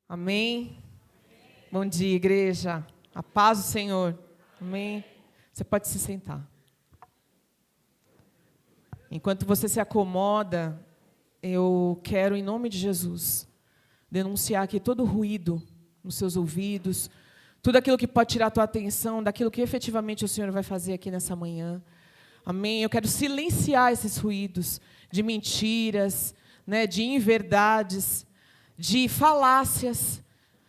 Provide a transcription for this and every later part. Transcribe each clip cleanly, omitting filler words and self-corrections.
Amém? Bom dia, igreja. A paz do Senhor. Amém? Você pode se sentar. Enquanto você se acomoda, eu quero, em nome de Jesus, denunciar aqui todo ruído nos seus ouvidos, tudo aquilo que pode tirar a tua atenção daquilo que efetivamente o Senhor vai fazer aqui nessa manhã. Amém? Eu quero silenciar esses ruídos de mentiras, de inverdades, de falácias.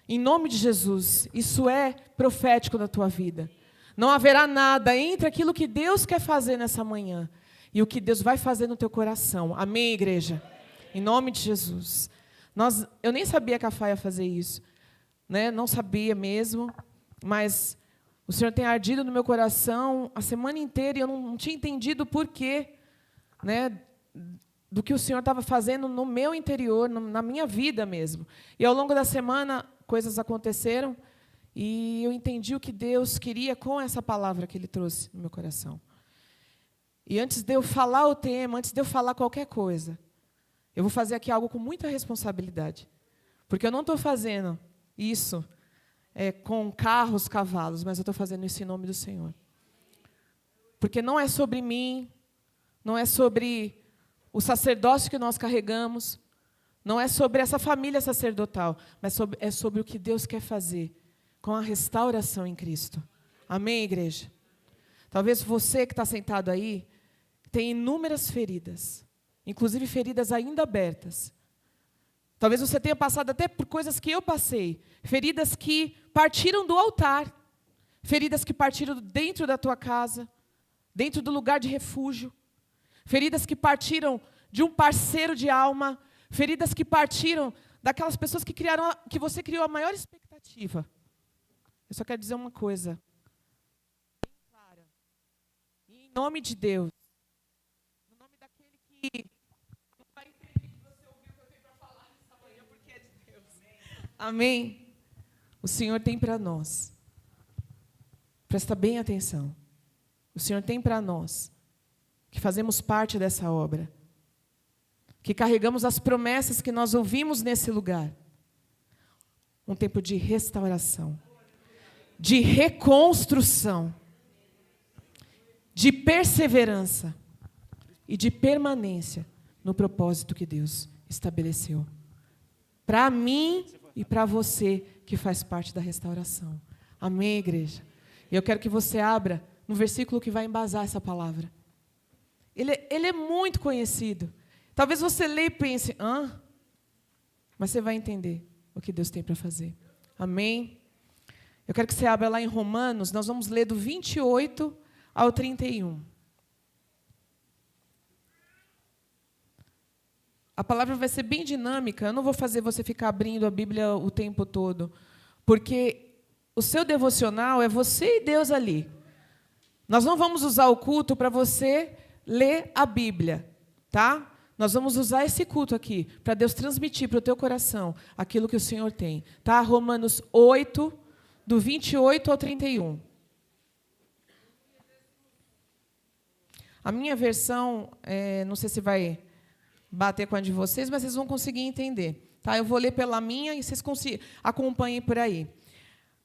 Em nome de Jesus, isso é profético na tua vida. Não haverá nada entre aquilo que Deus quer fazer nessa manhã e o que Deus vai fazer no teu coração. Amém, igreja? Em nome de Jesus. Eu nem sabia que a Fá ia fazer isso. Não sabia mesmo, mas o Senhor tem ardido no meu coração a semana inteira e eu não tinha entendido o porquê, do que o Senhor estava fazendo no meu interior, na minha vida mesmo. E ao longo da semana, coisas aconteceram e eu entendi o que Deus queria com essa palavra que Ele trouxe no meu coração. E antes de eu falar o tema, antes de eu falar qualquer coisa, eu vou fazer aqui algo com muita responsabilidade. Porque eu não estou fazendo isso com carros, cavalos, mas eu estou fazendo isso em nome do Senhor. Porque não é sobre mim, não é sobre o sacerdócio que nós carregamos, não é sobre essa família sacerdotal, mas é sobre o que Deus quer fazer com a restauração em Cristo. Amém, igreja? Talvez você que está sentado aí tenha inúmeras feridas, inclusive feridas ainda abertas. Talvez você tenha passado até por coisas que eu passei, feridas que partiram do altar, feridas que partiram dentro da tua casa, dentro do lugar de refúgio, feridas que partiram de um parceiro de alma, feridas que partiram daquelas pessoas que você criou a maior expectativa. Eu só quero dizer uma coisa, bem clara. Em nome de Deus, no nome daquele que não vai impedir que você ouviu o que eu tenho para falar nessa manhã, porque é de Deus. Amém? O Senhor tem para nós. Presta bem atenção. O Senhor tem para nós, que fazemos parte dessa obra, que carregamos as promessas que nós ouvimos nesse lugar, um tempo de restauração, de reconstrução, de perseverança e de permanência no propósito que Deus estabeleceu. Para mim e para você que faz parte da restauração. Amém, igreja? E eu quero que você abra no versículo que vai embasar essa palavra. Ele é muito conhecido. Talvez você leia e pense, mas você vai entender o que Deus tem para fazer. Amém? Eu quero que você abra lá em Romanos, nós vamos ler do 28 ao 31. A palavra vai ser bem dinâmica, eu não vou fazer você ficar abrindo a Bíblia o tempo todo, porque o seu devocional é você e Deus ali. Nós não vamos usar o culto para você ler a Bíblia, tá? Nós vamos usar esse culto aqui para Deus transmitir para o teu coração aquilo que o Senhor tem, tá? Romanos 8, do 28 ao 31. A minha versão, não sei se vai bater com a de vocês, mas vocês vão conseguir entender, tá? Eu vou ler pela minha e vocês acompanhem por aí.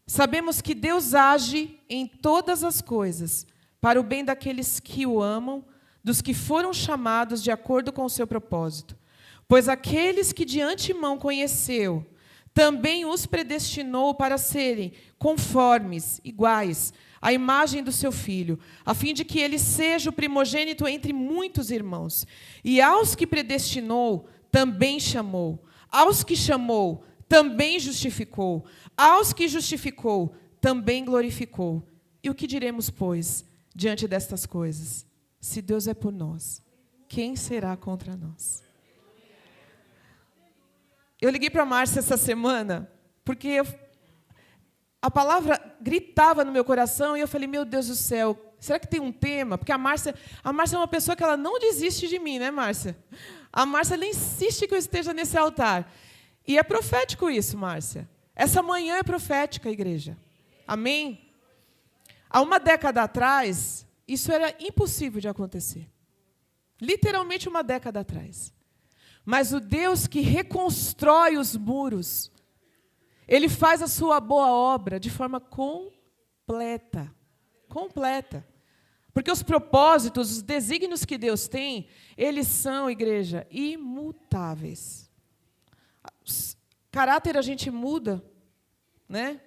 Sabemos que Deus age em todas as coisas para o bem daqueles que o amam, dos que foram chamados de acordo com o seu propósito. Pois aqueles que de antemão conheceu, também os predestinou para serem conformes, iguais, à imagem do seu Filho, a fim de que ele seja o primogênito entre muitos irmãos. E aos que predestinou, também chamou. Aos que chamou, também justificou. Aos que justificou, também glorificou. E o que diremos, pois, diante destas coisas? Se Deus é por nós, quem será contra nós? Eu liguei para a Márcia essa semana, porque a palavra gritava no meu coração, e eu falei, meu Deus do céu, será que tem um tema? Porque a Márcia é uma pessoa que ela não desiste de mim, né, Márcia? A Márcia ela insiste que eu esteja nesse altar. E é profético isso, Márcia. Essa manhã é profética, igreja. Amém? Há uma década atrás, isso era impossível de acontecer. Literalmente uma década atrás. Mas o Deus que reconstrói os muros, Ele faz a sua boa obra de forma completa. Completa. Porque os propósitos, os desígnios que Deus tem, eles são, igreja, imutáveis. Caráter a gente muda, né?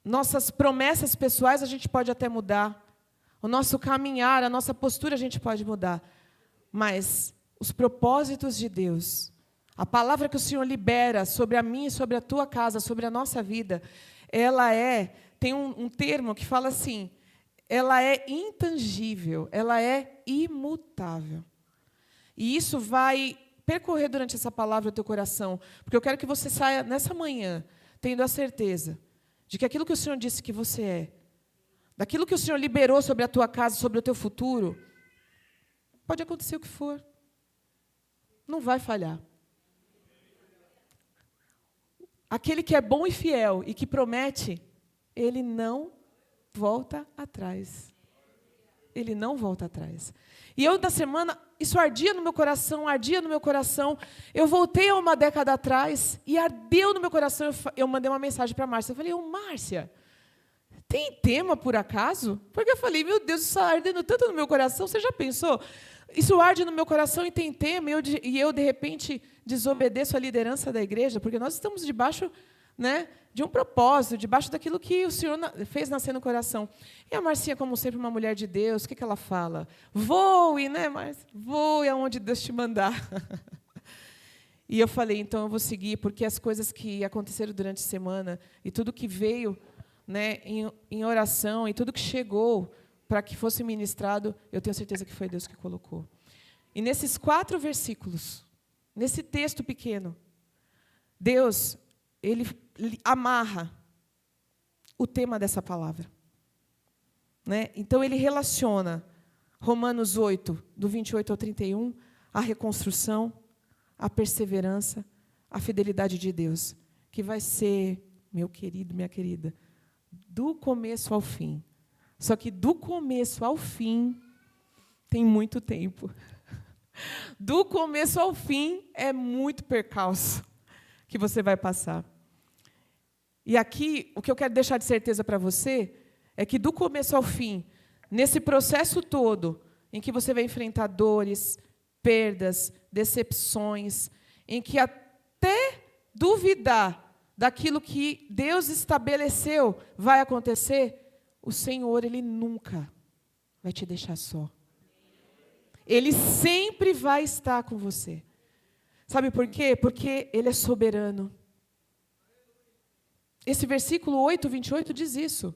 Nossas promessas pessoais a gente pode até mudar. O nosso caminhar, a nossa postura a gente pode mudar. Mas os propósitos de Deus, a palavra que o Senhor libera sobre a minha e sobre a tua casa, sobre a nossa vida, tem um termo que fala assim, ela é intangível, ela é imutável. E isso vai percorrer durante essa palavra o teu coração, porque eu quero que você saia nessa manhã tendo a certeza de que aquilo que o Senhor disse que você é, daquilo que o Senhor liberou sobre a tua casa, sobre o teu futuro, pode acontecer o que for. Não vai falhar. Aquele que é bom e fiel e que promete, ele não volta atrás. Ele não volta atrás. E eu, da semana, isso ardia no meu coração, ardia no meu coração. Eu voltei a uma década atrás e ardeu no meu coração. Eu mandei uma mensagem para a Márcia. Eu falei, Márcia, tem tema por acaso? Porque eu falei, meu Deus, isso está ardendo tanto no meu coração. Você já pensou? Isso arde no meu coração e tem tema. E eu, de repente, desobedeço a liderança da igreja, porque nós estamos debaixo, né, de um propósito, debaixo daquilo que o Senhor fez nascer no coração. E a Marcinha, como sempre, uma mulher de Deus, o que ela fala? Voe, né, Márcia? Voe aonde Deus te mandar. E eu falei, então eu vou seguir, porque as coisas que aconteceram durante a semana e tudo que veio, né, em oração e tudo que chegou para que fosse ministrado, eu tenho certeza que foi Deus que colocou. E nesses 4 versículos, nesse texto pequeno, Deus, ele amarra o tema dessa palavra. Né? Então, ele relaciona Romanos 8, do 28 ao 31, a reconstrução, a perseverança, a fidelidade de Deus, que vai ser, meu querido, minha querida, do começo ao fim. Só que do começo ao fim tem muito tempo. Do começo ao fim é muito percalço que você vai passar. E aqui, o que eu quero deixar de certeza para você é que do começo ao fim, nesse processo todo, em que você vai enfrentar dores, perdas, decepções, em que até duvidar daquilo que Deus estabeleceu vai acontecer, o Senhor, Ele nunca vai te deixar só. Ele sempre vai estar com você. Sabe por quê? Porque Ele é soberano. Esse versículo 8, 28 diz isso.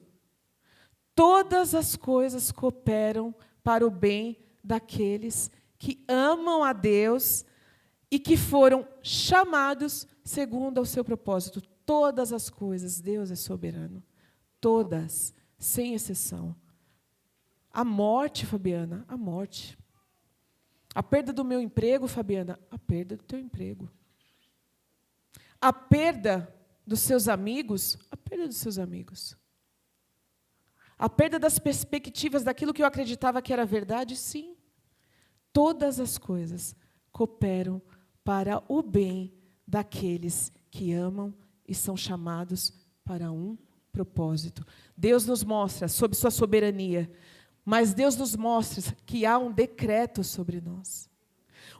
Todas as coisas cooperam para o bem daqueles que amam a Deus e que foram chamados segundo ao seu propósito. Todas as coisas, Deus é soberano. Todas, sem exceção. A morte, Fabiana, a morte. A perda do meu emprego, Fabiana, a perda do teu emprego. A perda dos seus amigos, a perda dos seus amigos. A perda das perspectivas daquilo que eu acreditava que era verdade, sim. Todas as coisas cooperam para o bem daqueles que amam e são chamados para um propósito. Deus nos mostra sob sua soberania, mas Deus nos mostra que há um decreto sobre nós.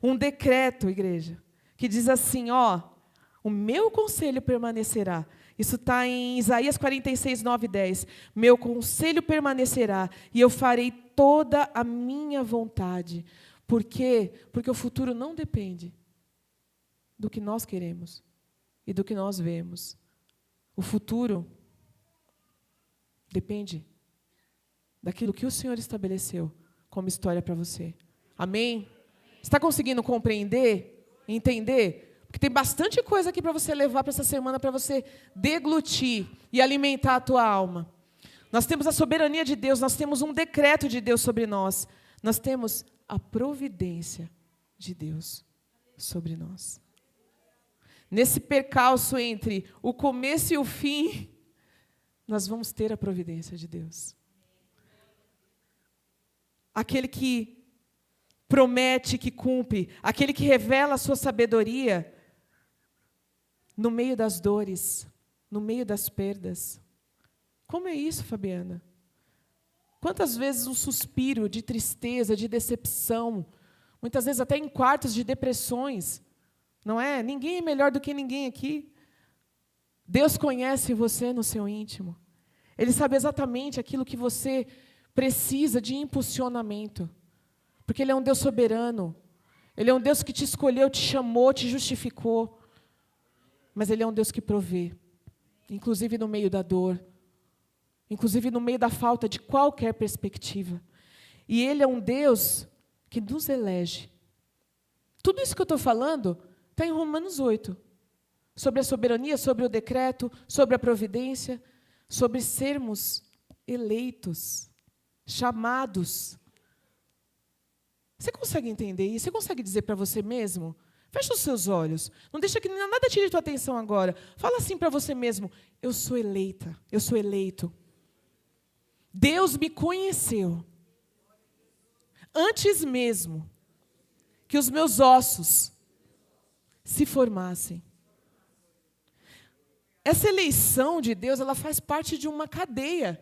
Um decreto, igreja, que diz assim, o meu conselho permanecerá. Isso está em Isaías 46, 9 e 10. Meu conselho permanecerá e eu farei toda a minha vontade. Por quê? Porque o futuro não depende do que nós queremos e do que nós vemos. O futuro depende daquilo que o Senhor estabeleceu como história para você. Amém? Está conseguindo compreender? Entender? Porque tem bastante coisa aqui para você levar para essa semana, para você deglutir e alimentar a tua alma. Nós temos a soberania de Deus, nós temos um decreto de Deus sobre nós. Nós temos a providência de Deus sobre nós. Nesse percalço entre o começo e o fim, nós vamos ter a providência de Deus. Aquele que promete, que cumpre, aquele que revela a sua sabedoria no meio das dores, no meio das perdas. Como é isso, Fabiana? Quantas vezes um suspiro de tristeza, de decepção, muitas vezes até em quartos de depressões, não é? Ninguém é melhor do que ninguém aqui. Deus conhece você no seu íntimo. Ele sabe exatamente aquilo que você precisa de impulsionamento. Porque Ele é um Deus soberano. Ele é um Deus que te escolheu, te chamou, te justificou. Mas Ele é um Deus que provê, inclusive no meio da dor, inclusive no meio da falta de qualquer perspectiva. E Ele é um Deus que nos elege. Tudo isso que eu estou falando está em Romanos 8. Sobre a soberania, sobre o decreto, sobre a providência, sobre sermos eleitos, chamados. Você consegue entender isso? Você consegue dizer para você mesmo? Fecha os seus olhos. Não deixa que nada tire tua atenção agora. Fala assim para você mesmo: eu sou eleita, eu sou eleito. Deus me conheceu antes mesmo que os meus ossos se formassem. Essa eleição de Deus, ela faz parte de uma cadeia.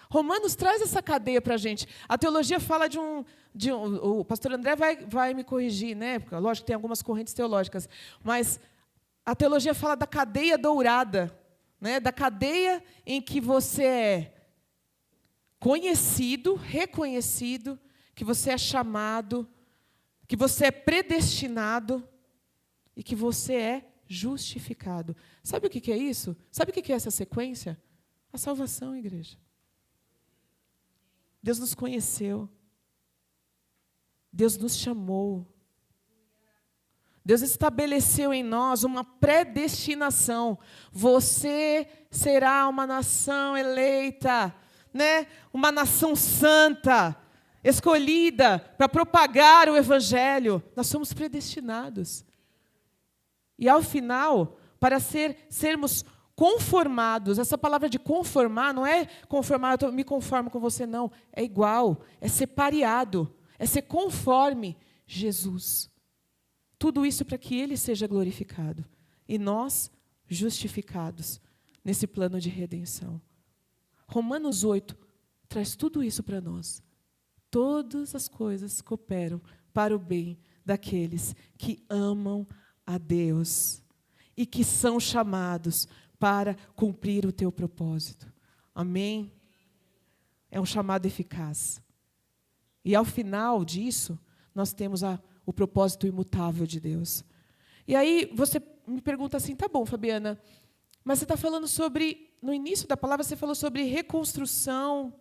Romanos traz essa cadeia para a gente. A teologia fala o pastor André vai me corrigir, né? Porque, lógico, tem algumas correntes teológicas, mas a teologia fala da cadeia dourada, né? Da cadeia em que você é conhecido, reconhecido, que você é chamado, que você é predestinado e que você é justificado. Sabe o que é isso? Sabe o que é essa sequência? A salvação, igreja. Deus nos conheceu. Deus nos chamou. Deus estabeleceu em nós uma predestinação. Você será uma nação eleita, né? Uma nação santa, escolhida para propagar o Evangelho. Nós somos predestinados. E, ao final, para sermos conformados, essa palavra de conformar não é conformar, eu me conformo com você, não. É igual, é ser pareado, é ser conforme Jesus. Tudo isso para que Ele seja glorificado. E nós, justificados nesse plano de redenção. Romanos 8 traz tudo isso para nós. Todas as coisas cooperam para o bem daqueles que amam a Deus e que são chamados para cumprir o teu propósito. Amém? É um chamado eficaz. E ao final disso, nós temos o propósito imutável de Deus. E aí você me pergunta assim, tá bom, Fabiana, mas você está falando sobre, no início da palavra você falou sobre reconstrução,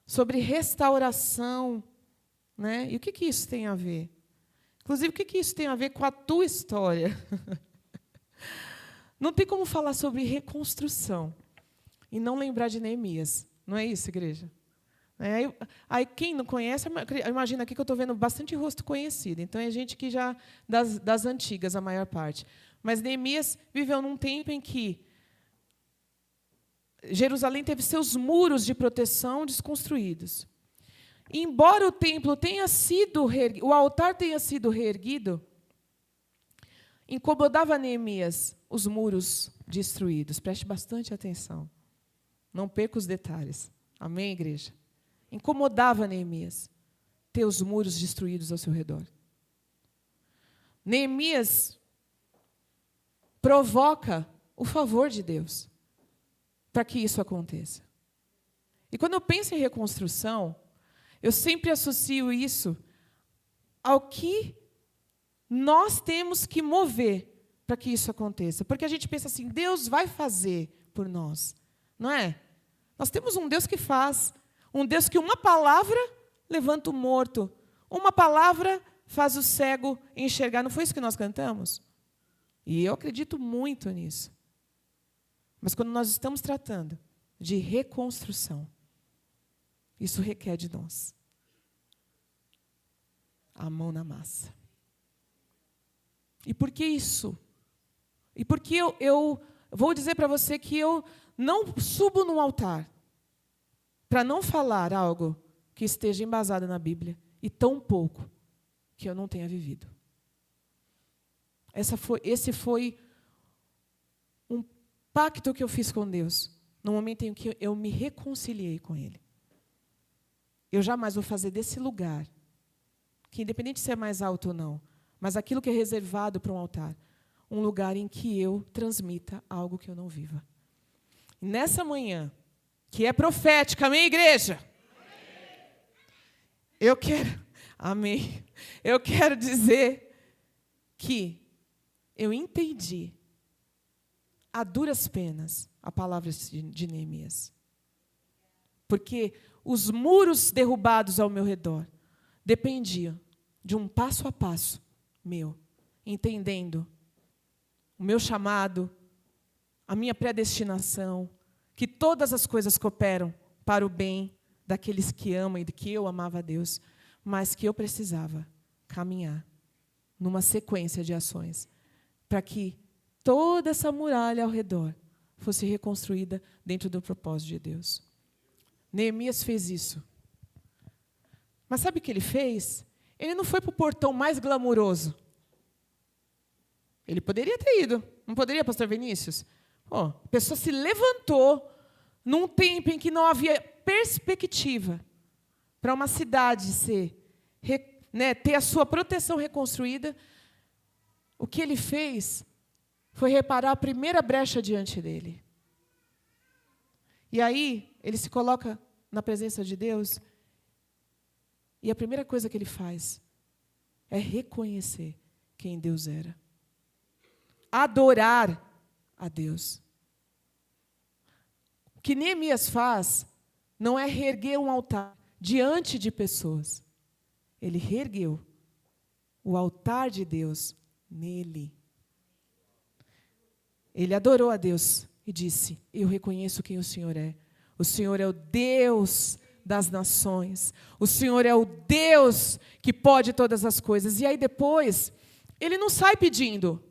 sobre restauração, né? E o que isso tem a ver? Inclusive, o que isso tem a ver com a tua história? Não tem como falar sobre reconstrução e não lembrar de Neemias. Não é isso, igreja? Aí quem não conhece, imagina aqui que eu estou vendo bastante rosto conhecido. Então, é gente que já das antigas, a maior parte. Mas Neemias viveu num tempo em que Jerusalém teve seus muros de proteção desconstruídos. Embora o templo tenha sido o altar tenha sido reerguido, incomodava Neemias os muros destruídos. Preste bastante atenção. Não perca os detalhes. Amém, igreja? Incomodava Neemias ter os muros destruídos ao seu redor. Neemias provoca o favor de Deus para que isso aconteça. E quando eu penso em reconstrução, eu sempre associo isso ao que nós temos que mover para que isso aconteça. Porque a gente pensa assim, Deus vai fazer por nós. Não é? Nós temos um Deus que faz. Um Deus que uma palavra levanta o morto. Uma palavra faz o cego enxergar. Não foi isso que nós cantamos? E eu acredito muito nisso. Mas quando nós estamos tratando de reconstrução, isso requer de nós a mão na massa. E por que isso? E por que eu vou dizer para você que eu não subo no altar para não falar algo que esteja embasado na Bíblia e tão pouco que eu não tenha vivido. Esse foi pacto que eu fiz com Deus, no momento em que eu me reconciliei com Ele. Eu jamais vou fazer desse lugar, que independente se é mais alto ou não, mas aquilo que é reservado para um altar, um lugar em que eu transmita algo que eu não viva. E nessa manhã, que é profética, amém, igreja? Amém. Eu quero dizer que eu entendi, a duras penas, a palavra de Neemias. Porque os muros derrubados ao meu redor dependiam de um passo a passo meu, entendendo o meu chamado, a minha predestinação, que todas as coisas cooperam para o bem daqueles que amam e de que eu amava a Deus, mas que eu precisava caminhar numa sequência de ações para que toda essa muralha ao redor fosse reconstruída dentro do propósito de Deus. Neemias fez isso. Mas sabe o que ele fez? Ele não foi para o portão mais glamuroso. Ele poderia ter ido. Não poderia, pastor Vinícius? A pessoa se levantou num tempo em que não havia perspectiva para uma cidade ter a sua proteção reconstruída. O que ele fez foi reparar a primeira brecha diante dele. E aí, ele se coloca na presença de Deus, e a primeira coisa que ele faz é reconhecer quem Deus era. Adorar a Deus. O que Neemias faz não é reerguer um altar diante de pessoas. Ele reergueu o altar de Deus nele. Ele adorou a Deus e disse: eu reconheço quem o Senhor é. O Senhor é o Deus das nações. O Senhor é o Deus que pode todas as coisas. E aí depois, ele não sai pedindo.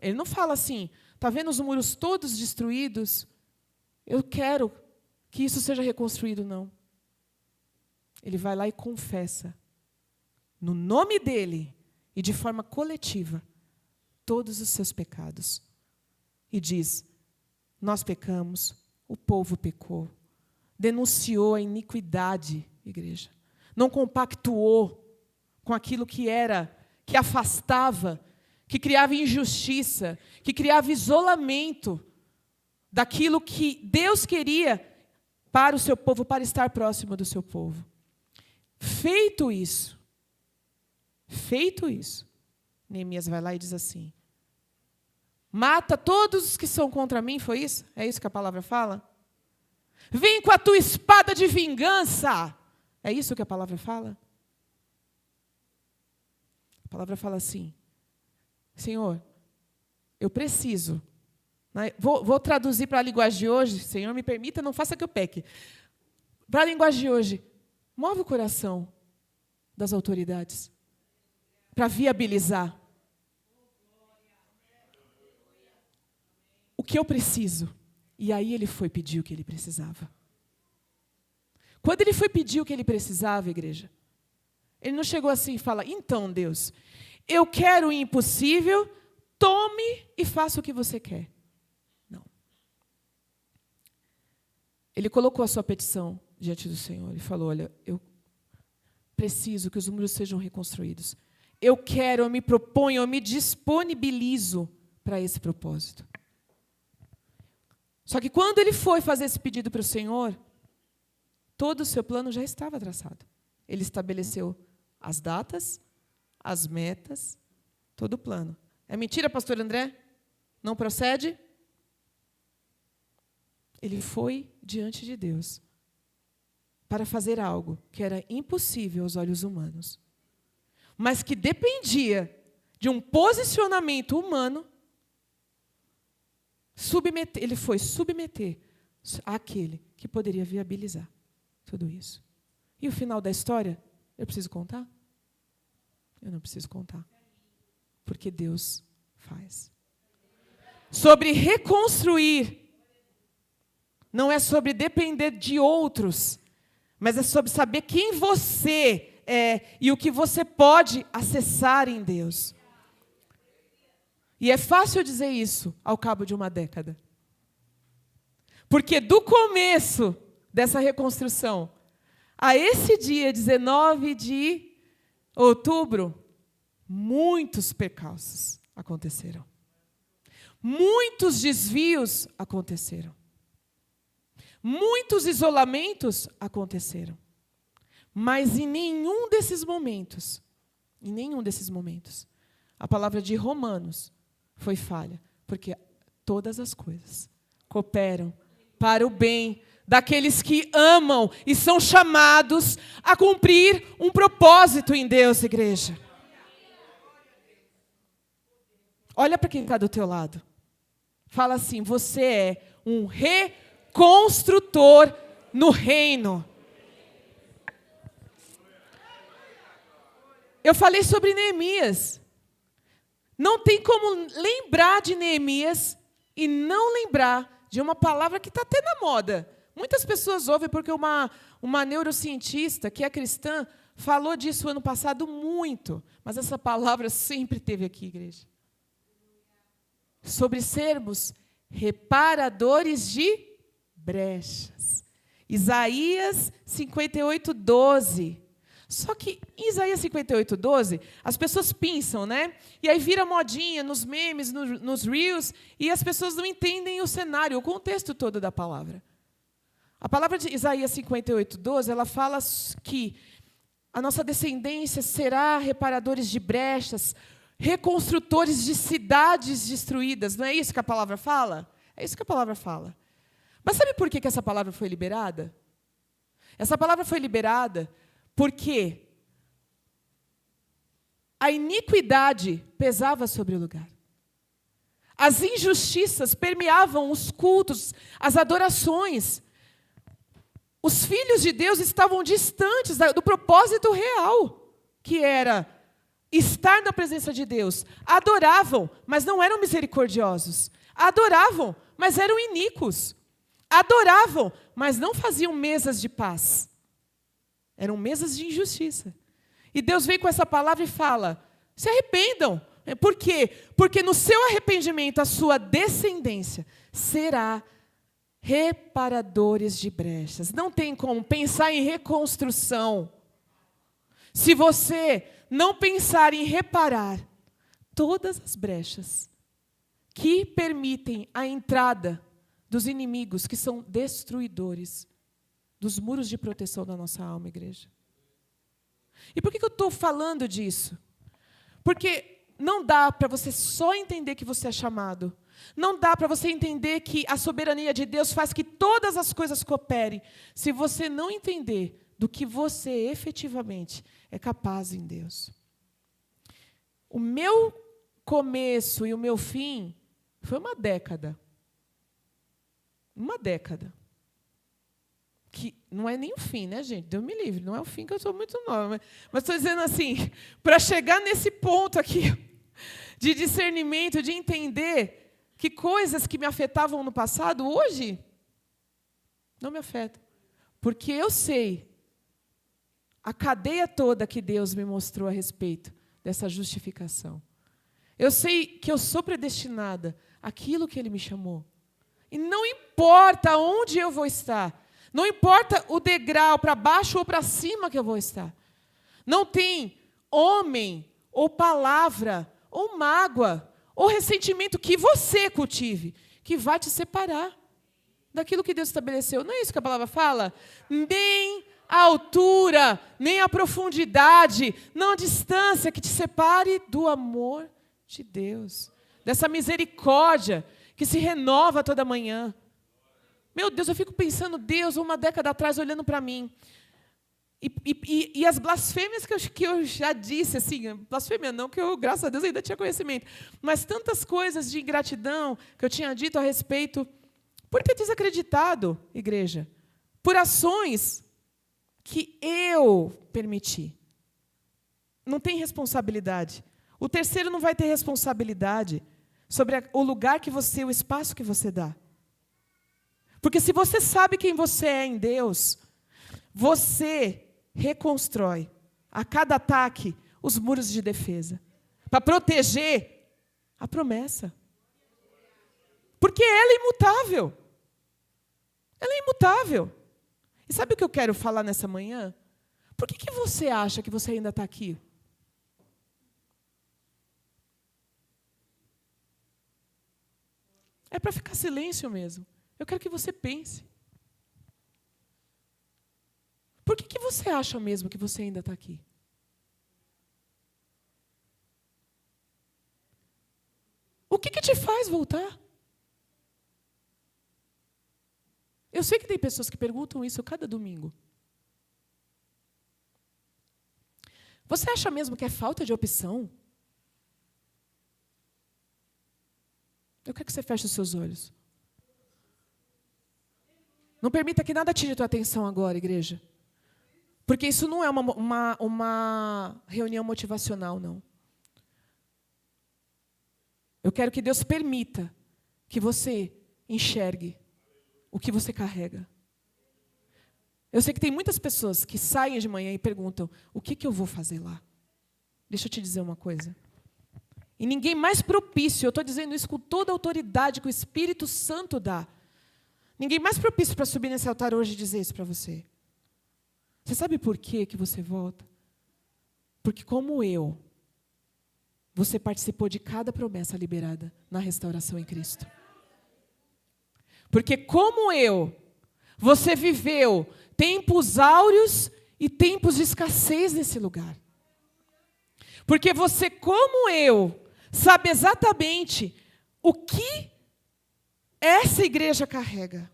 Ele não fala assim: está vendo os muros todos destruídos? Eu quero que isso seja reconstruído, não. Ele vai lá e confessa, no nome dele e de forma coletiva, todos os seus pecados. E diz: nós pecamos, o povo pecou. Denunciou a iniquidade, igreja. Não compactuou com aquilo que afastava, que criava injustiça, que criava isolamento daquilo que Deus queria para o seu povo, para estar próximo do seu povo. Feito isso, Neemias vai lá e diz assim: mata todos os que são contra mim, foi isso? É isso que a palavra fala? Vem com a tua espada de vingança. É isso que a palavra fala? A palavra fala assim: Senhor, eu preciso. Vou traduzir para a linguagem de hoje. Senhor, me permita, não faça que eu peque. Para a linguagem de hoje, move o coração das autoridades para viabilizar o que eu preciso. E aí ele foi pedir o que ele precisava. Quando ele foi pedir o que ele precisava, igreja, ele não chegou assim e fala: então, Deus, eu quero o impossível, tome e faça o que você quer. Não. Ele colocou a sua petição diante do Senhor e falou: olha, eu preciso que os muros sejam reconstruídos. Eu quero, eu me proponho, eu me disponibilizo para esse propósito. Só que quando ele foi fazer esse pedido para o Senhor, todo o seu plano já estava traçado. Ele estabeleceu as datas, as metas, todo o plano. É mentira, pastor André? Não procede? Ele foi diante de Deus para fazer algo que era impossível aos olhos humanos, mas que dependia de um posicionamento humano. Ele foi submeter àquele que poderia viabilizar tudo isso. E o final da história, eu preciso contar? Eu não preciso contar. Porque Deus faz. Sobre reconstruir, não é sobre depender de outros, mas é sobre saber quem você é e o que você pode acessar em Deus. E é fácil dizer isso ao cabo de uma década. Porque do começo dessa reconstrução a esse dia, 19 de outubro, muitos percalços aconteceram. Muitos desvios aconteceram. Muitos isolamentos aconteceram. Mas em nenhum desses momentos, a palavra de Romanos foi falha, porque todas as coisas cooperam para o bem daqueles que amam e são chamados a cumprir um propósito em Deus, igreja. Olha para quem está do teu lado. Fala assim: você é um reconstrutor no reino. Eu falei sobre Neemias. Não tem como lembrar de Neemias e não lembrar de uma palavra que está até na moda. Muitas pessoas ouvem porque uma neurocientista que é cristã falou disso ano passado muito. Mas essa palavra sempre teve aqui, igreja. Sobre sermos reparadores de brechas. Isaías 58:12. Só que em Isaías 58:12, as pessoas pensam, né? E aí vira modinha nos memes, nos reels, e as pessoas não entendem o cenário, o contexto todo da palavra. A palavra de Isaías 58:12, ela fala que a nossa descendência será reparadores de brechas, reconstrutores de cidades destruídas. Não é isso que a palavra fala? É isso que a palavra fala. Mas sabe por que essa palavra foi liberada? Essa palavra foi liberada porque a iniquidade pesava sobre o lugar. As injustiças permeavam os cultos, as adorações. Os filhos de Deus estavam distantes do propósito real, que era estar na presença de Deus. Adoravam, mas não eram misericordiosos. Adoravam, mas eram iníquos. Adoravam, mas não faziam mesas de paz. Eram mesas de injustiça. E Deus vem com essa palavra e fala: se arrependam. Por quê? Porque no seu arrependimento a sua descendência será reparadores de brechas. Não tem como pensar em reconstrução se você não pensar em reparar todas as brechas que permitem a entrada dos inimigos que são destruidores dos muros de proteção da nossa alma, igreja. E por que eu estou falando disso? Porque não dá para você só entender que você é chamado. Não dá para você entender que a soberania de Deus faz que todas as coisas cooperem, se você não entender do que você efetivamente é capaz em Deus. O meu começo e o meu fim foi uma década. Uma década. Que não é nem o fim, né, gente? Deus me livre, não é o fim, que eu sou muito nova. Mas estou dizendo assim, para chegar nesse ponto aqui de discernimento, de entender que coisas que me afetavam no passado, hoje, não me afetam. Porque eu sei a cadeia toda que Deus me mostrou a respeito dessa justificação. Eu sei que eu sou predestinada àquilo que Ele me chamou. E não importa onde eu vou estar, não importa o degrau para baixo ou para cima que eu vou estar. Não tem homem, ou palavra, ou mágoa, ou ressentimento que você cultive, que vai te separar daquilo que Deus estabeleceu. Não é isso que a palavra fala? Nem a altura, nem a profundidade, não a distância que te separe do amor de Deus. Dessa misericórdia que se renova toda manhã. Meu Deus, eu fico pensando, Deus, uma década atrás, olhando para mim. E as blasfêmias que eu já disse, assim, blasfêmia não, que eu, graças a Deus, ainda tinha conhecimento. Mas tantas coisas de ingratidão que eu tinha dito a respeito, por ter desacreditado, igreja, por ações que eu permiti. Não tem responsabilidade. O terceiro não vai ter responsabilidade sobre o lugar que você, o espaço que você dá. Porque se você sabe quem você é em Deus, você reconstrói a cada ataque os muros de defesa, para proteger A promessa. Porque ela é imutável. Ela é imutável. E sabe o que eu quero falar nessa manhã? Por que você acha que você ainda está aqui? É para ficar silêncio mesmo. Eu quero que você pense. Por que você acha mesmo que você ainda está aqui? O que te faz voltar? Eu sei que tem pessoas que perguntam isso cada domingo. Você acha mesmo que é falta de opção? Eu quero que você feche os seus olhos. Não permita que nada tire a tua atenção agora, igreja. Porque isso não é uma reunião motivacional, não. Eu quero que Deus permita que você enxergue o que você carrega. Eu sei que tem muitas pessoas que saem de manhã e perguntam, o que eu vou fazer lá? Deixa eu te dizer uma coisa. E ninguém mais propício, eu estou dizendo isso com toda a autoridade que o Espírito Santo dá. Ninguém mais propício para subir nesse altar hoje e dizer isso para você. Você sabe por quê que você volta? Porque como eu, você participou de cada promessa liberada na restauração em Cristo. Porque como eu, você viveu tempos áureos e tempos de escassez nesse lugar. Porque você, como eu, sabe exatamente o que essa igreja carrega.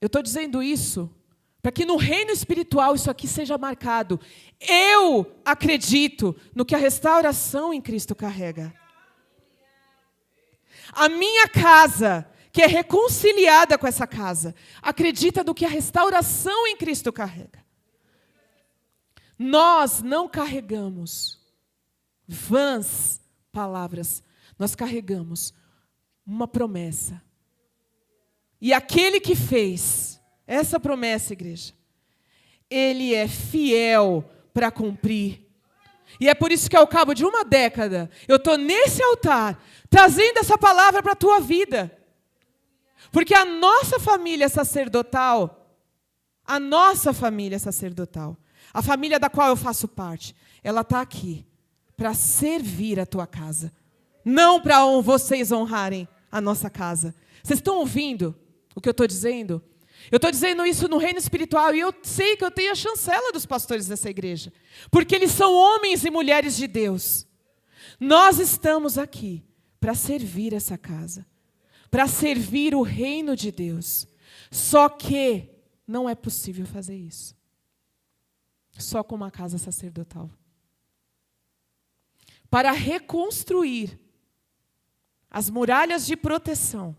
Eu estou dizendo isso para que no reino espiritual isso aqui seja marcado. Eu acredito no que a restauração em Cristo carrega. A minha casa, que é reconciliada com essa casa, acredita no que a restauração em Cristo carrega. Nós não carregamos vãs palavras, nós carregamos uma promessa. E aquele que fez essa promessa, igreja, ele é fiel para cumprir. E é por isso que ao cabo de uma década, eu estou nesse altar, trazendo essa palavra para a tua vida. Porque a nossa família sacerdotal, a família da qual eu faço parte, ela está aqui para servir a tua casa. Não para vocês honrarem a nossa casa. Vocês estão ouvindo o que eu estou dizendo? Eu estou dizendo isso no reino espiritual e eu sei que eu tenho a chancela dos pastores dessa igreja. Porque eles são homens e mulheres de Deus. Nós estamos aqui para servir essa casa. Para servir o reino de Deus. Só que não é possível fazer isso. Só com uma casa sacerdotal. Para reconstruir as muralhas de proteção,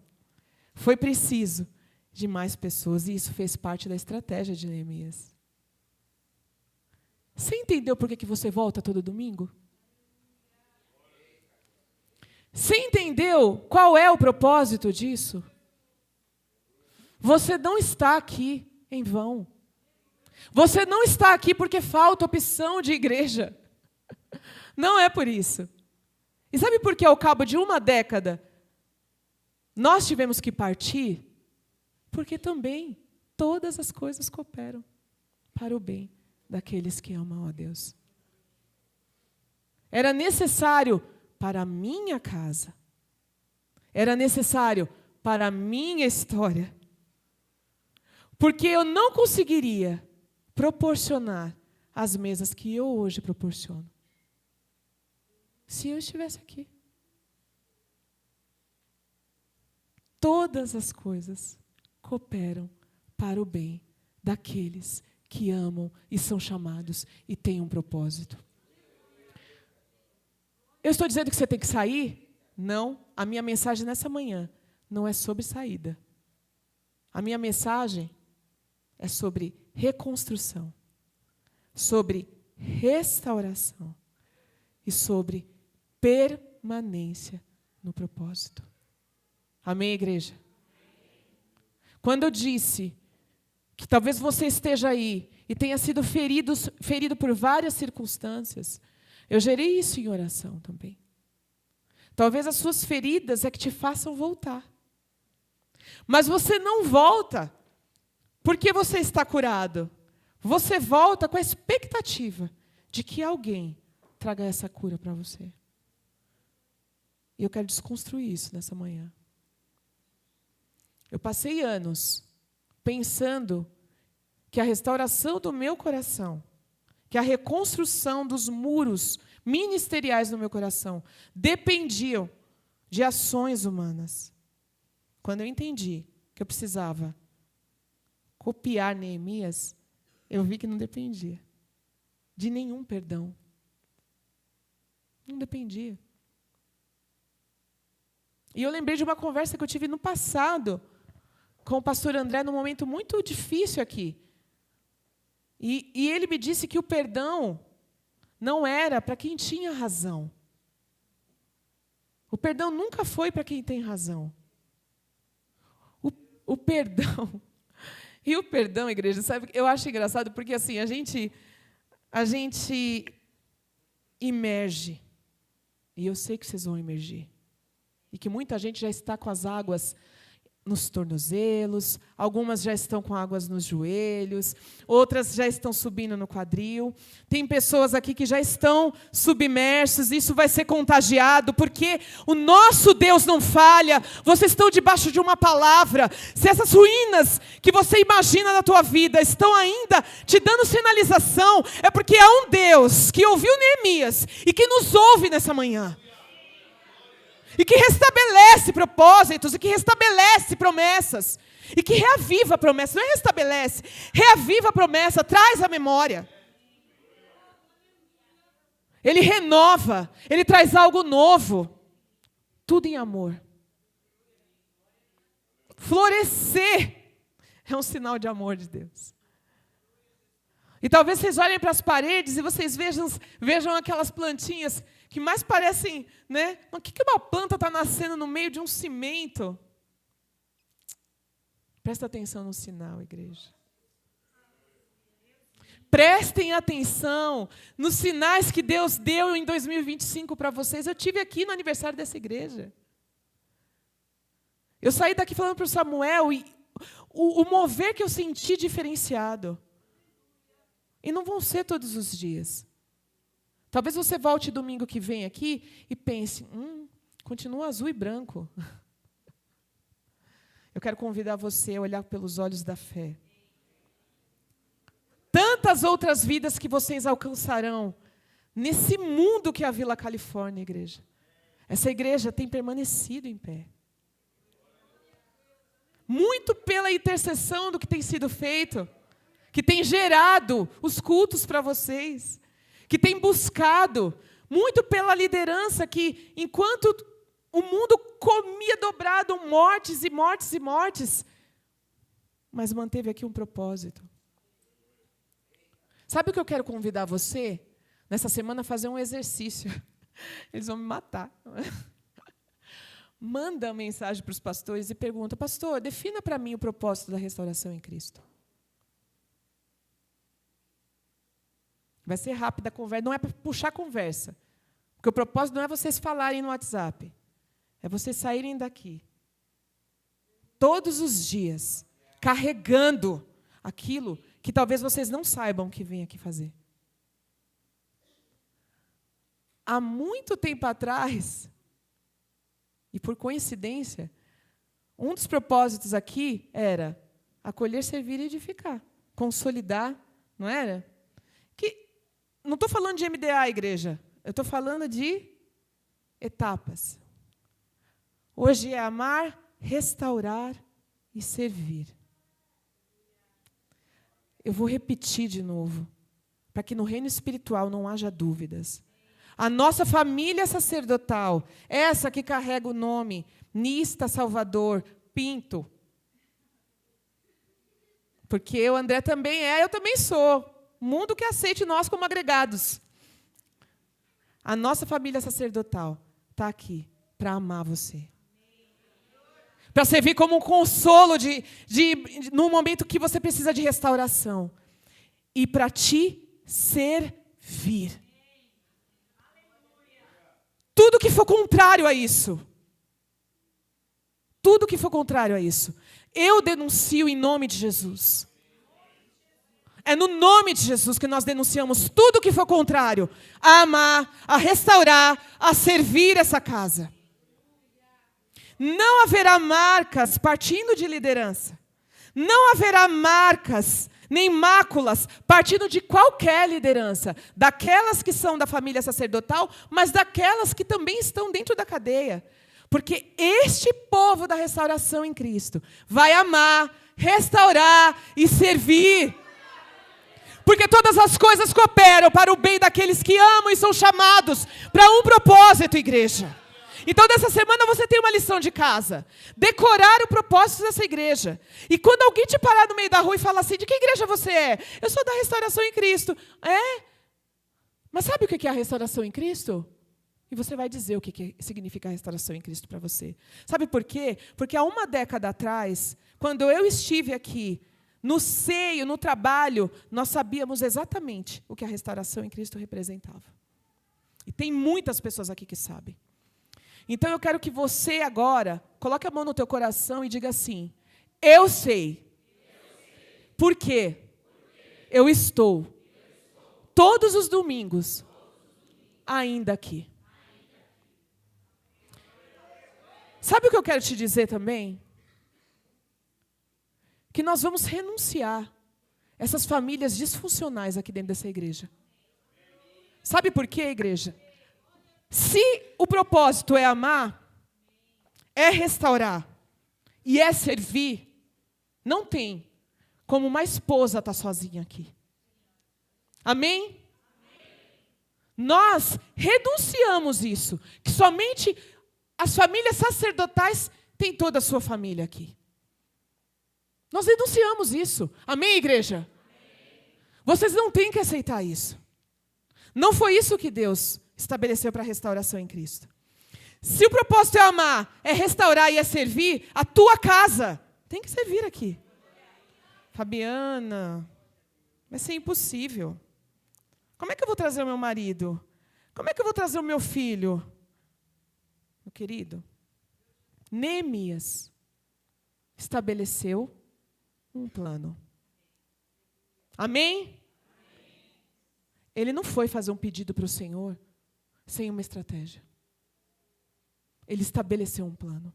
foi preciso de mais pessoas, e isso fez parte da estratégia de Neemias. Você entendeu por que você volta todo domingo? Você entendeu qual é o propósito disso? Você não está aqui em vão. Você não está aqui porque falta opção de igreja. Não é por isso. E sabe por que ao cabo de uma década nós tivemos que partir? Porque também todas as coisas cooperam para o bem daqueles que amam a Deus. Era necessário para a minha casa. Era necessário para a minha história. Porque eu não conseguiria proporcionar as mesas que eu hoje proporciono se eu estivesse aqui. Todas as coisas cooperam para o bem daqueles que amam e são chamados e têm um propósito. Eu estou dizendo que você tem que sair? Não. A minha mensagem nessa manhã não é sobre saída. A minha mensagem é sobre reconstrução, sobre restauração e sobre permanência no propósito. Amém, igreja? Quando eu disse que talvez você esteja aí e tenha sido ferido por várias circunstâncias, eu gerei isso em oração também. Talvez as suas feridas é que te façam voltar. Mas você não volta porque você está curado. Você volta com a expectativa de que alguém traga essa cura para você. E eu quero desconstruir isso nessa manhã. Eu passei anos pensando que a restauração do meu coração, que a reconstrução dos muros ministeriais no meu coração dependiam de ações humanas. Quando eu entendi que eu precisava copiar Neemias, eu vi que não dependia de nenhum perdão. Não dependia. E eu lembrei de uma conversa que eu tive no passado com o pastor André, num momento muito difícil aqui. E ele me disse que o perdão não era para quem tinha razão. O perdão nunca foi para quem tem razão. O perdão... E o perdão, igreja, sabe, eu acho engraçado porque assim, a gente imerge. E eu sei que vocês vão emergir. E que muita gente já está com as águas nos tornozelos, algumas já estão com águas nos joelhos, outras já estão subindo no quadril. Tem pessoas aqui que já estão submersos, isso vai ser contagiado, porque o nosso Deus não falha. Vocês estão debaixo de uma palavra. Se essas ruínas que você imagina na tua vida estão ainda te dando sinalização, é porque há um Deus que ouviu Neemias e que nos ouve nessa manhã. E que restabelece propósitos, e que restabelece promessas, e que reaviva a promessa. Não é restabelece, reaviva a promessa, traz a memória. Ele renova, ele traz algo novo. Tudo em amor. Florescer é um sinal de amor de Deus. E talvez vocês olhem para as paredes e vocês vejam aquelas plantinhas que mais parecem, né? Mas o que uma planta está nascendo no meio de um cimento? Presta atenção no sinal, igreja. Prestem atenção nos sinais que Deus deu em 2025 para vocês. Eu tive aqui no aniversário dessa igreja. Eu saí daqui falando para o Samuel e o mover que eu senti diferenciado. E não vão ser todos os dias. Talvez você volte domingo que vem aqui e pense, continua azul e branco. Eu quero convidar você a olhar pelos olhos da fé. Tantas outras vidas que vocês alcançarão nesse mundo que é a Vila Califórnia, igreja. Essa igreja tem permanecido em pé. Muito pela intercessão do que tem sido feito, que tem gerado os cultos para vocês, que tem buscado, muito pela liderança que, enquanto o mundo comia dobrado mortes e mortes e mortes, mas manteve aqui um propósito. Sabe o que eu quero convidar você? Nessa semana a fazer um exercício. Eles vão me matar. Manda uma mensagem para os pastores e pergunta, pastor, defina para mim o propósito da restauração em Cristo. Vai ser rápida a conversa, não é para puxar conversa. Porque o propósito não é vocês falarem no WhatsApp. É vocês saírem daqui. Todos os dias, carregando aquilo que talvez vocês não saibam que vem aqui fazer. Há muito tempo atrás, e por coincidência, um dos propósitos aqui era acolher, servir e edificar. Consolidar, não era? Não estou falando de MDA, igreja. Eu estou falando de etapas. Hoje é amar, restaurar e servir. Eu vou repetir de novo, para que no reino espiritual não haja dúvidas. A nossa família sacerdotal, essa que carrega o nome Nista Salvador Pinto, porque o André também é, eu também sou. Mundo que aceite nós como agregados. A nossa família sacerdotal está aqui para amar você. Para servir como um consolo num momento que você precisa de restauração. e para te servir. Tudo que for contrário a isso, tudo que for contrário a isso, eu denuncio em nome de Jesus. É no nome de Jesus que nós denunciamos tudo que for contrário a amar, a restaurar, a servir essa casa. Não haverá marcas partindo de liderança. Não haverá marcas, nem máculas, partindo de qualquer liderança. Daquelas que são da família sacerdotal, mas daquelas que também estão dentro da cadeia. Porque este povo da restauração em Cristo vai amar, restaurar e servir. Porque todas as coisas cooperam para o bem daqueles que amam e são chamados para um propósito, igreja. Então, nessa semana, você tem uma lição de casa. Decorar o propósito dessa igreja. E quando alguém te parar no meio da rua e falar assim, de que igreja você é? Eu sou da restauração em Cristo. É? Mas sabe o que é a restauração em Cristo? E você vai dizer o que significa a restauração em Cristo para você. Sabe por quê? Porque há uma década atrás, quando eu estive aqui, no seio, no trabalho, nós sabíamos exatamente o que a restauração em Cristo representava. E tem muitas pessoas aqui que sabem. Então eu quero que você agora coloque a mão no teu coração e diga assim: eu sei. Por quê? Eu estou todos os domingos ainda aqui. Sabe o que eu quero te dizer também? Que nós vamos renunciar essas famílias disfuncionais aqui dentro dessa igreja. Sabe por quê, igreja? Se o propósito é amar, é restaurar e é servir, não tem como uma esposa estar sozinha aqui. Amém? Nós renunciamos isso, que somente as famílias sacerdotais têm toda a sua família aqui. Nós denunciamos isso. Amém, igreja? Amém. Vocês não têm que aceitar isso. Não foi isso que Deus estabeleceu para a restauração em Cristo. Se o propósito é amar, é restaurar e é servir, a tua casa tem que servir aqui. Fabiana, vai ser impossível. Como é que eu vou trazer o meu marido? Como é que eu vou trazer o meu filho? Meu querido, Neemias estabeleceu um plano. Amém? Ele não foi fazer um pedido para o Senhor sem uma estratégia. Ele estabeleceu um plano.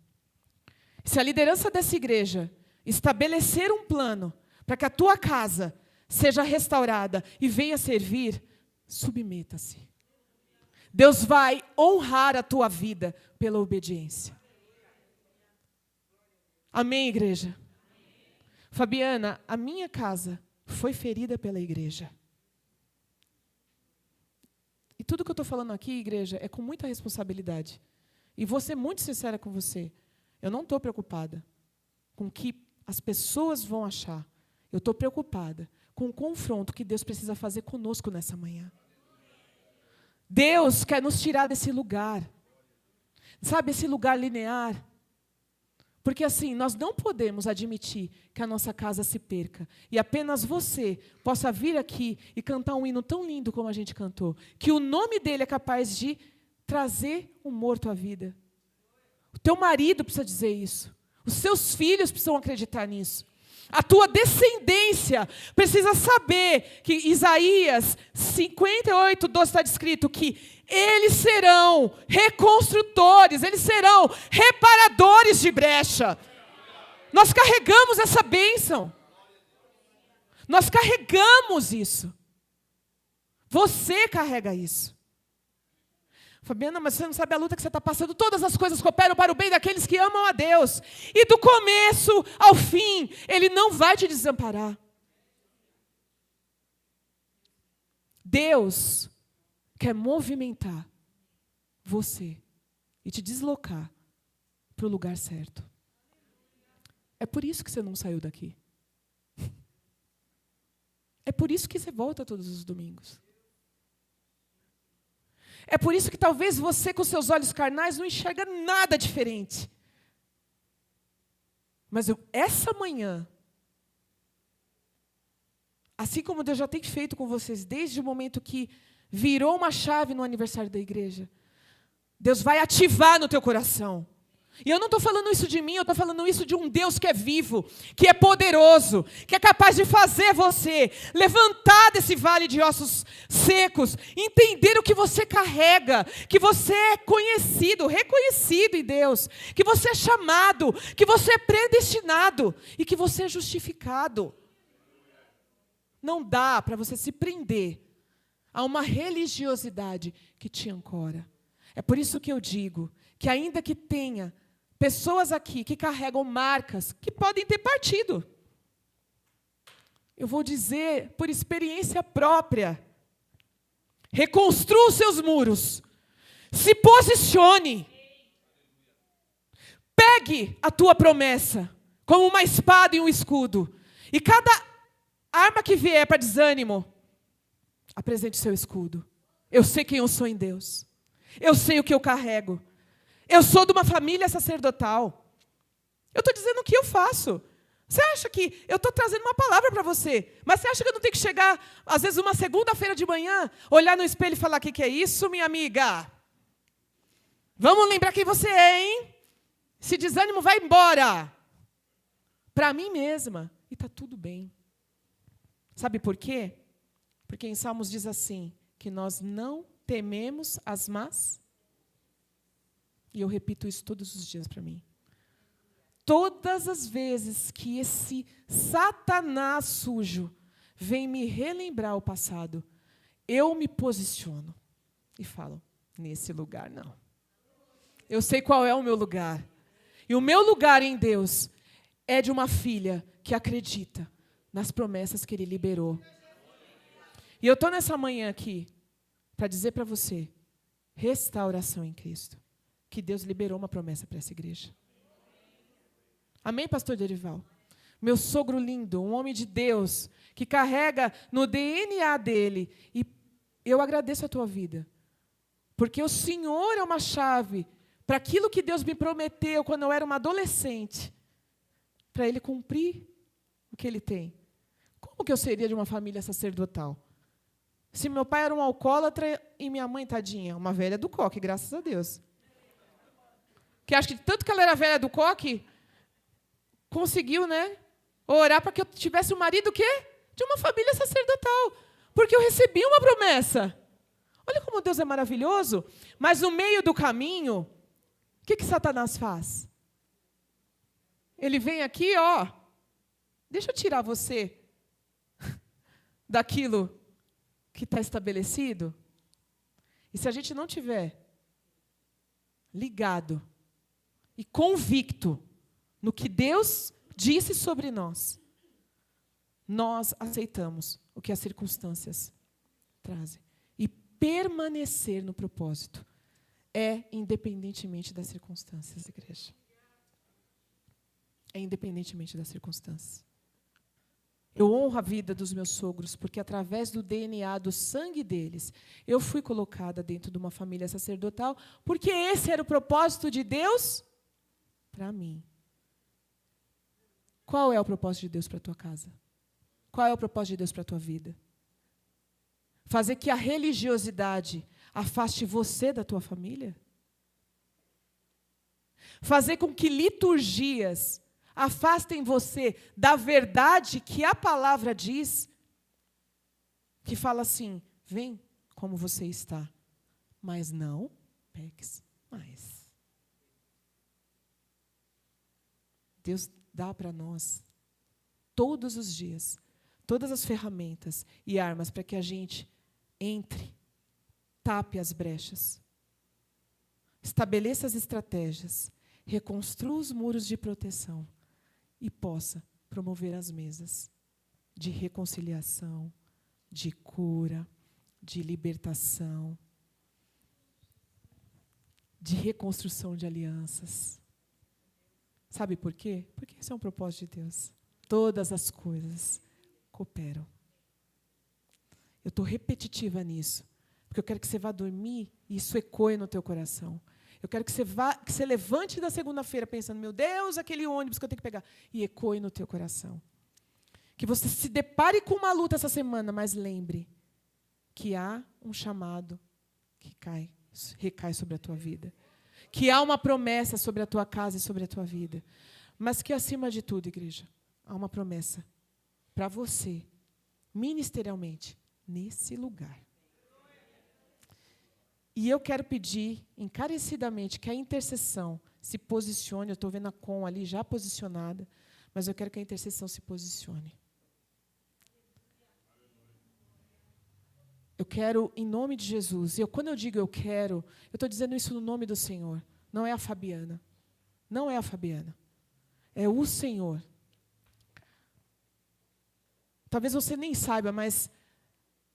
Se a liderança dessa igreja estabelecer um plano para que a tua casa seja restaurada e venha servir, submeta-se. Deus vai honrar a tua vida pela obediência. Amém, igreja? Fabiana, a minha casa foi ferida pela igreja. E tudo que eu estou falando aqui, igreja, é com muita responsabilidade. E vou ser muito sincera com você. Eu não estou preocupada com o que as pessoas vão achar. Eu estou preocupada com o confronto que Deus precisa fazer conosco nessa manhã. Deus quer nos tirar desse lugar. Sabe, esse lugar linear. Porque assim, nós não podemos admitir que a nossa casa se perca. E apenas você possa vir aqui e cantar um hino tão lindo como a gente cantou. Que o nome dele é capaz de trazer um morto à vida. O teu marido precisa dizer isso. Os seus filhos precisam acreditar nisso. A tua descendência precisa saber que Isaías 58:12 está descrito que eles serão reconstrutores, eles serão reparadores de brecha. Nós carregamos essa bênção. Nós carregamos isso. Você carrega isso. Fabiana, mas você não sabe a luta que você está passando. Todas as coisas cooperam para o bem daqueles que amam a Deus. E do começo ao fim, Ele não vai te desamparar. Deus quer movimentar você e te deslocar para o lugar certo. É por isso que você não saiu daqui. É por isso que você volta todos os domingos. É por isso que talvez você, com seus olhos carnais, não enxerga nada diferente. Mas essa manhã, assim como Deus já tem feito com vocês desde o momento que virou uma chave no aniversário da igreja, Deus vai ativar no teu coração. E eu não estou falando isso de mim, eu estou falando isso de um Deus que é vivo, que é poderoso, que é capaz de fazer você levantar desse vale de ossos secos, entender o que você carrega, que você é conhecido, reconhecido em Deus, que você é chamado, que você é predestinado e que você é justificado. Não dá para você se prender a uma religiosidade que te ancora. É por isso que eu digo que ainda que tenha pessoas aqui que carregam marcas que podem ter partido, eu vou dizer por experiência própria, reconstrua os seus muros, se posicione, pegue a tua promessa como uma espada e um escudo, e cada arma que vier para desânimo, apresente seu escudo. Eu sei quem eu sou em Deus. Eu sei o que eu carrego. Eu sou de uma família sacerdotal. Eu estou dizendo o que eu faço. Você acha que eu estou trazendo uma palavra para você, mas você acha que eu não tenho que chegar, às vezes, uma segunda-feira de manhã, olhar no espelho e falar: o que é isso, minha amiga? Vamos lembrar quem você é, hein? Esse desânimo vai embora. Para mim mesma. E está tudo bem. Sabe por quê? Porque em Salmos diz assim, que nós não tememos as más. E eu repito isso todos os dias para mim. Todas as vezes que esse Satanás sujo vem me relembrar o passado, eu me posiciono e falo: nesse lugar não. Eu sei qual é o meu lugar. E o meu lugar em Deus é de uma filha que acredita nas promessas que Ele liberou. E eu estou nessa manhã aqui para dizer para você, restauração em Cristo, que Deus liberou uma promessa para essa igreja. Amém, pastor Derival? Meu sogro lindo, um homem de Deus, que carrega no DNA dele. E eu agradeço a tua vida, porque o Senhor é uma chave para aquilo que Deus me prometeu quando eu era uma adolescente, para Ele cumprir o que Ele tem. Como que eu seria de uma família sacerdotal? Se meu pai era um alcoólatra e minha mãe, tadinha, uma velha do coque, graças a Deus. Que acho que tanto que ela era velha do coque, conseguiu, né, orar para que eu tivesse um marido quê? De uma família sacerdotal. Porque eu recebi uma promessa. Olha como Deus é maravilhoso. Mas no meio do caminho, o que Satanás faz? Ele vem aqui, ó, deixa eu tirar você daquilo que está estabelecido. E se a gente não tiver ligado e convicto no que Deus disse sobre nós, nós aceitamos o que as circunstâncias trazem. E permanecer no propósito é independentemente das circunstâncias, igreja. É independentemente das circunstâncias. Eu honro a vida dos meus sogros, porque através do DNA, do sangue deles, eu fui colocada dentro de uma família sacerdotal, porque esse era o propósito de Deus para mim. Qual é o propósito de Deus para a tua casa? Qual é o propósito de Deus para a tua vida? Fazer que a religiosidade afaste você da tua família? Fazer com que liturgias afastem você da verdade que a palavra diz, que fala assim: vem como você está, mas não peques mais. Deus dá para nós, todos os dias, todas as ferramentas e armas para que a gente entre, tape as brechas, estabeleça as estratégias, reconstrua os muros de proteção e possa promover as mesas de reconciliação, de cura, de libertação, de reconstrução de alianças. Sabe por quê? Porque esse é um propósito de Deus. Todas as coisas cooperam. Eu estou repetitiva nisso, porque eu quero que você vá dormir e isso ecoe no teu coração. Eu quero que você levante da segunda-feira pensando: meu Deus, aquele ônibus que eu tenho que pegar. E ecoe no teu coração. Que você se depare com uma luta essa semana, mas lembre que há um chamado que recai sobre a tua vida. Que há uma promessa sobre a tua casa e sobre a tua vida. Mas que, acima de tudo, igreja, há uma promessa para você, ministerialmente, nesse lugar. E eu quero pedir, encarecidamente, que a intercessão se posicione. Eu estou vendo a Com ali já posicionada, mas eu quero que a intercessão se posicione. Eu quero, em nome de Jesus, e quando eu digo eu quero, eu estou dizendo isso no nome do Senhor. Não é a Fabiana. Não é a Fabiana. É o Senhor. Talvez você nem saiba, mas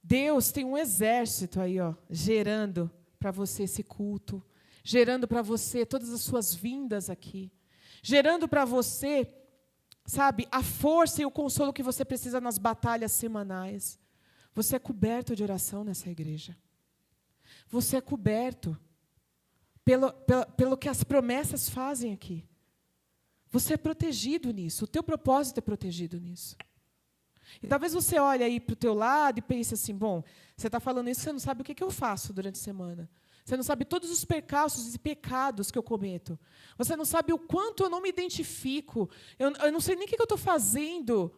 Deus tem um exército aí, gerando para você esse culto, gerando para você todas as suas vindas aqui, gerando para você, sabe, a força e o consolo que você precisa nas batalhas semanais. Você é coberto de oração nessa igreja. Você é coberto pelo que as promessas fazem aqui. Você é protegido nisso. O teu propósito é protegido nisso. E talvez você olhe aí para o teu lado e pense assim, bom, você está falando isso, você não sabe o que eu faço durante a semana. Você não sabe todos os percalços e pecados que eu cometo. Você não sabe o quanto eu não me identifico. Eu não sei nem o que eu estou fazendo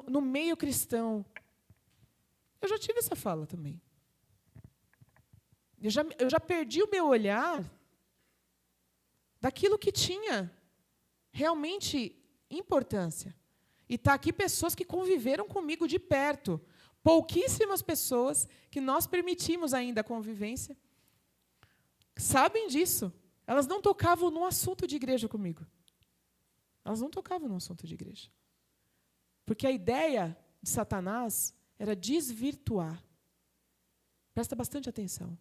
no meio cristão. Eu já tive essa fala também. Eu já perdi o meu olhar daquilo que tinha realmente importância. E está aqui pessoas que conviveram comigo de perto. Pouquíssimas pessoas que nós permitimos ainda a convivência sabem disso. Elas não tocavam no assunto de igreja comigo. Elas não tocavam no assunto de igreja. Porque a ideia de Satanás era desvirtuar. Presta bastante atenção.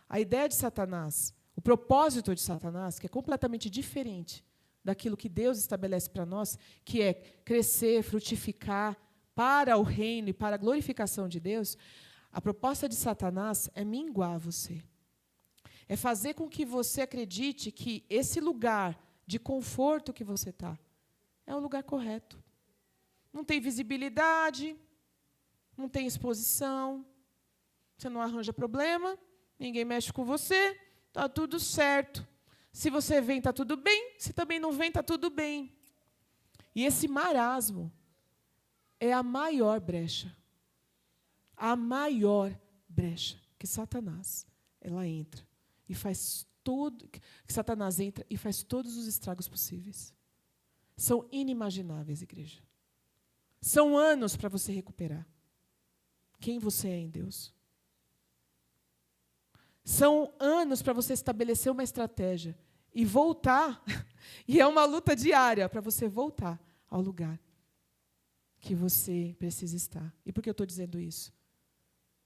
A ideia de Satanás, o propósito de Satanás, que é completamente diferente daquilo que Deus estabelece para nós, que é crescer, frutificar para o reino e para a glorificação de Deus, a proposta de Satanás é minguar você. É fazer com que você acredite que esse lugar de conforto que você está é o lugar correto. Não tem visibilidade, não tem exposição, você não arranja problema, ninguém mexe com você, está tudo certo. Se você vem, está tudo bem, se também não vem, está tudo bem. E esse marasmo é a maior brecha. A maior brecha que Satanás, ela entra e faz tudo, que Satanás entra e faz todos os estragos possíveis. São inimagináveis, igreja. São anos para você recuperar quem você é em Deus. São anos para você estabelecer uma estratégia e voltar, e é uma luta diária para você voltar ao lugar que você precisa estar. E por que eu estou dizendo isso?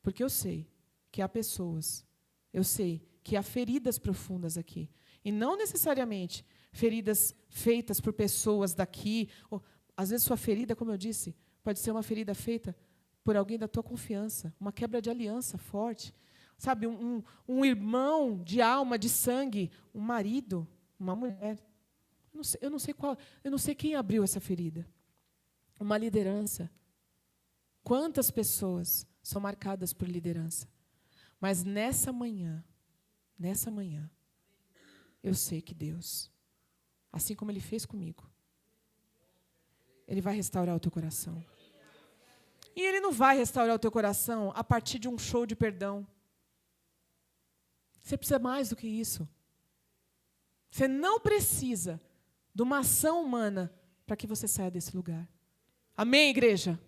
Porque eu sei que há pessoas, eu sei que há feridas profundas aqui. E não necessariamente feridas feitas por pessoas daqui. Ou, às vezes sua ferida, como eu disse, pode ser uma ferida feita por alguém da tua confiança, uma quebra de aliança forte. Sabe, um irmão de alma, de sangue, um marido, uma mulher. Eu não sei quem abriu essa ferida. Uma liderança. Quantas pessoas são marcadas por liderança? Mas nessa manhã, eu sei que Deus, assim como Ele fez comigo, Ele vai restaurar o teu coração. E Ele não vai restaurar o teu coração a partir de um show de perdão. Você precisa mais do que isso. Você não precisa de uma ação humana para que você saia desse lugar. Amém, igreja?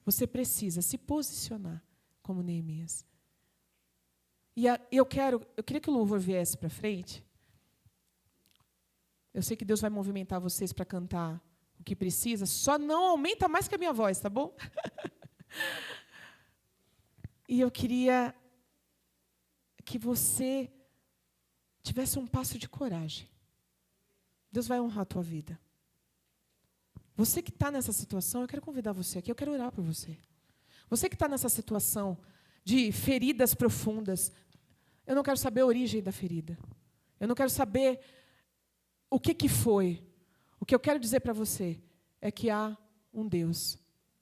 Você precisa se posicionar como Neemias. E eu queria que o louvor viesse para frente. Eu sei que Deus vai movimentar vocês para cantar o que precisa, só não aumenta mais que a minha voz, tá bom? E eu queria que você tivesse um passo de coragem. Deus vai honrar a tua vida. Você que está nessa situação, eu quero convidar você aqui, eu quero orar por você. Você que está nessa situação de feridas profundas, eu não quero saber a origem da ferida. Eu não quero saber o que foi. O que eu quero dizer para você é que há um Deus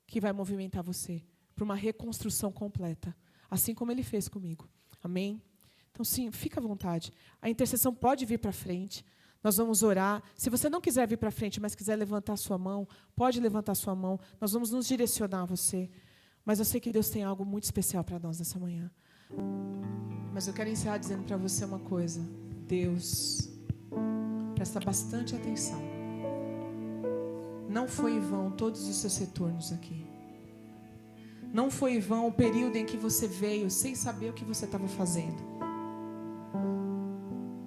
que vai movimentar você para uma reconstrução completa, assim como Ele fez comigo. Amém? Então, sim, fica à vontade. A intercessão pode vir para frente. Nós vamos orar. Se você não quiser vir para frente, mas quiser levantar sua mão, pode levantar sua mão. Nós vamos nos direcionar a você. Mas eu sei que Deus tem algo muito especial para nós nessa manhã. Mas eu quero encerrar dizendo para você uma coisa. Deus, presta bastante atenção. Não foi em vão todos os seus retornos aqui. Não foi em vão o período em que você veio sem saber o que você estava fazendo.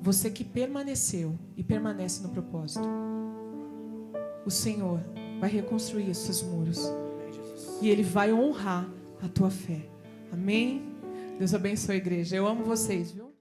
Você que permaneceu e permanece no propósito. O Senhor vai reconstruir os seus muros. E Ele vai honrar a tua fé. Amém? Deus abençoe a igreja. Eu amo vocês, viu?